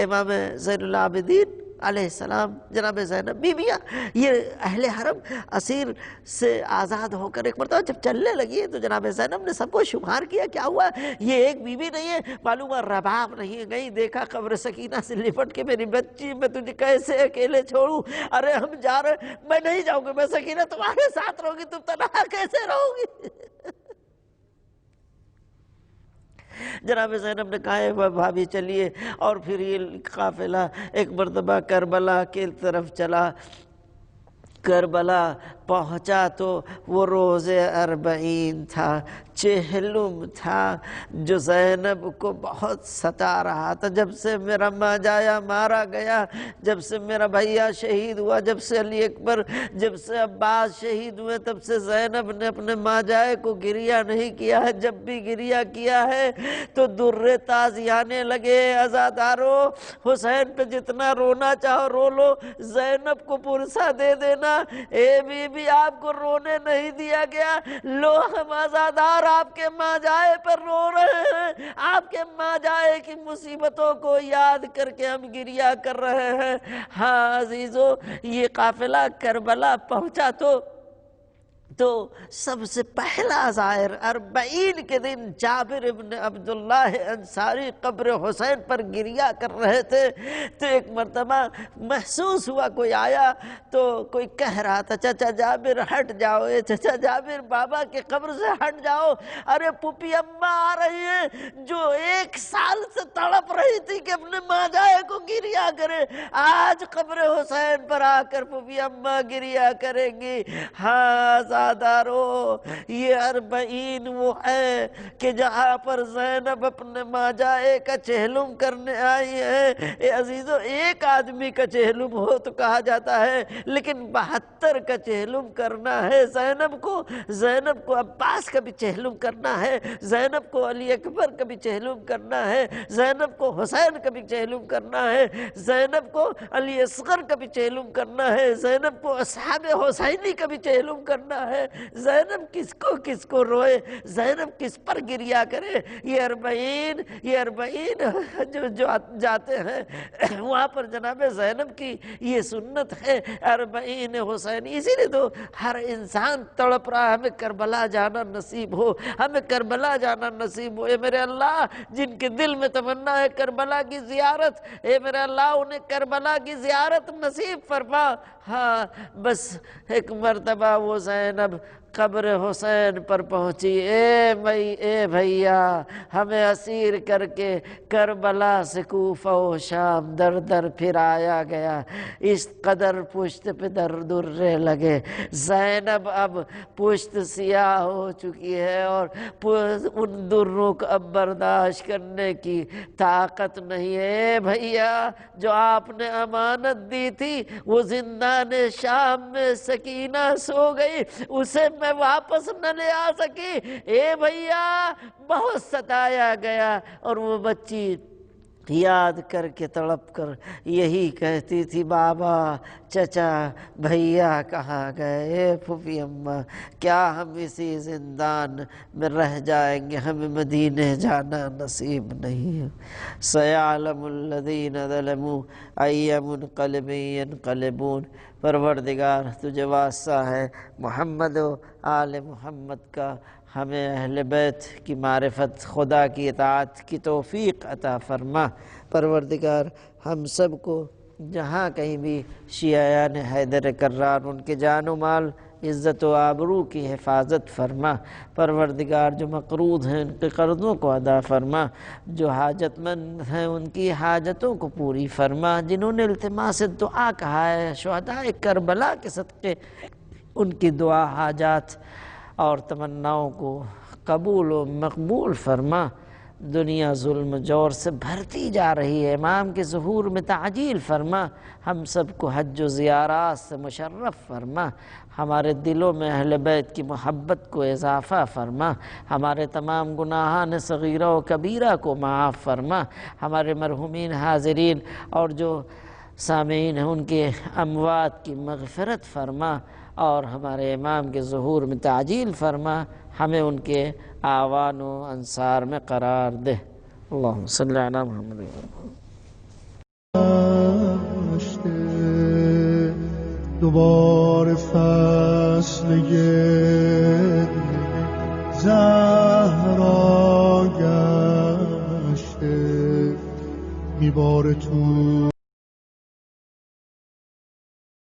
امام زین العابدین علیہ السلام، جناب زینب، بیویاں، یہ اہل حرم اسیر سے آزاد ہو کر ایک مرتبہ جب چلنے لگی تو جناب زینب نے سب کو شمار کیا، کیا ہوا، یہ ایک بیوی نہیں ہے، معلوم ہے رباب نہیں گئی، دیکھا قبر سکینہ سے لپٹ کے میری بچی، میں تجھے کیسے اکیلے چھوڑوں، ارے ہم جا رہے، میں نہیں جاؤں گی، میں سکینہ تمہارے ساتھ رہوں گی، تم تنہا کیسے رہو گی؟ جناب زینب نے کہا ہے بھابھی چلیے، اور پھر یہ قافلہ ایک مرتبہ کربلا کی طرف چلا۔ کربلا پہنچا تو وہ روز 40 تھا، چہلم تھا، جو زینب کو بہت ستا رہا تھا۔ جب سے میرا ماں جایا مارا گیا، جب سے میرا بھیا شہید ہوا، جب سے علی اکبر، جب سے عباس شہید ہوئے، تب سے زینب نے اپنے ماں جائے کو گریہ نہیں کیا ہے۔ جب بھی گریہ کیا ہے تو درے تازیانے لگے، عزادارو حسین پہ جتنا رونا چاہو رو لو، زینب کو پرسہ دے دینا، اے بی بی آپ کو رونے نہیں دیا گیا، لو ہم عزادار آپ کے ماں جائے پر رو رہے ہیں، آپ کے ماں جائے کی مصیبتوں کو یاد کر کے ہم گریہ کر رہے ہیں۔ ہاں عزیزو، یہ قافلہ کربلا پہنچا تو تو سب سے پہلا زائر 40 کے دن جابر ابن عبداللہ انصاری قبر حسین پر گریہ کر رہے تھے، تو ایک مرتبہ محسوس ہوا کوئی آیا تو کوئی کہہ رہا تھا چچا جابر ہٹ جاؤ، اے چچا جابر بابا کی قبر سے ہٹ جاؤ، ارے پھوپھی اماں آ رہی ہیں جو 1 سال سے تڑپ رہی تھی کہ اپنے ماں جائے کو گریہ کرے، آج قبر حسین پر آ کر پھوپھی اماں گریہ کریں گی۔ ہاں زادارو، یہ 40 وہ ہے کہ جہاں پر زینب اپنے ماجائے کا چہلم کرنے آئی ہے۔ اے عزیزو، ایک آدمی کا چہلم ہو تو کہا جاتا ہے، لیکن 72 کا چہلم کرنا ہے زینب کو عباس کا بھی چہلم کرنا ہے، زینب کو علی اکبر کا بھی چہلم کرنا ہے، زینب کو حسین کا بھی چہلم کرنا ہے، زینب کو علی اصغر کا بھی چہلم کرنا ہے، زینب کو اصحاب حسینی کا بھی چہلم کرنا ہے۔ زینب کس کو روئے، زینب کس پر گریہ کرے؟ یہ 40 جو جاتے ہیں وہاں پر جناب زینب کی یہ سنت ہے 40 حسین۔ اسی لیے تو ہر انسان تڑپ رہا، ہمیں کربلا جانا نصیب ہو، ہمیں کربلا جانا نصیب ہو۔ اے میرے اللہ، جن کے دل میں تمنا ہے کربلا کی زیارت، اے میرے اللہ انہیں کربلا کی زیارت نصیب فرما۔ ہاں بس ایک مرتبہ وہ زینب قبر حسین پر پہنچی، اے بھیا ہمیں اسیر کر کے کربلا سے کوفہ و شام در در پھرایا گیا، اس قدر پشت پہ درے لگے، زینب اب پشت سیاہ ہو چکی ہے اور ان دروں کو اب برداشت کرنے کی طاقت نہیں ہے۔ اے بھیا، جو آپ نے امانت دی تھی وہ زندان شام میں سکینہ سو گئی، اسے میں واپس نہ لے آ سکی۔ اے بھیا، بہت ستایا گیا، اور وہ بچی یاد کر کے تڑپ کر یہی کہتی تھی، بابا، چچا، بھیا کہاں گئے؟ اے پھوپھی اماں، کیا ہم اسی زندان میں رہ جائیں گے؟ ہمیں مدینے جانا نصیب نہیں ہے۔ سَيَعْلَمُ الَّذِينَ ظَلَمُوا أَيَّ مُنْقَلِبٍ يَنْقَلِبُونَ۔ پروردگار تجھے واسطہ ہے محمد و آل محمد کا، ہمیں اہل بیت کی معرفت، خدا کی اطاعت کی توفیق عطا فرما۔ پروردگار ہم سب کو جہاں کہیں بھی شیعیان حیدر کرار، ان کے جان و مال، عزت و آبرو کی حفاظت فرما۔ پروردگار جو مقروض ہیں ان کے قرضوں کو ادا فرما، جو حاجت مند ہیں ان کی حاجتوں کو پوری فرما، جنہوں نے التماس دعا کہا ہے شہداء کربلا کے صدقے، ان کی دعا، حاجات اور تمناؤں کو قبول و مقبول فرما۔ دنیا ظلم جور سے بھرتی جا رہی ہے، امام کے ظہور میں تعجیل فرما، ہم سب کو حج و زیارات سے مشرف فرما، ہمارے دلوں میں اہل بیت کی محبت کو اضافہ فرما، ہمارے تمام گناہان صغیرہ و کبیرہ کو معاف فرما، ہمارے مرحومین حاضرین اور جو سامعین ہیں ان کے اموات کی مغفرت فرما، اور ہمارے امام کے ظہور میں تعجیل فرما، ہمیں ان کے آوان و انصار میں قرار دے۔ اللہم صلی علی محمد۔ دوباره فصل زهرا گشته، میباره تو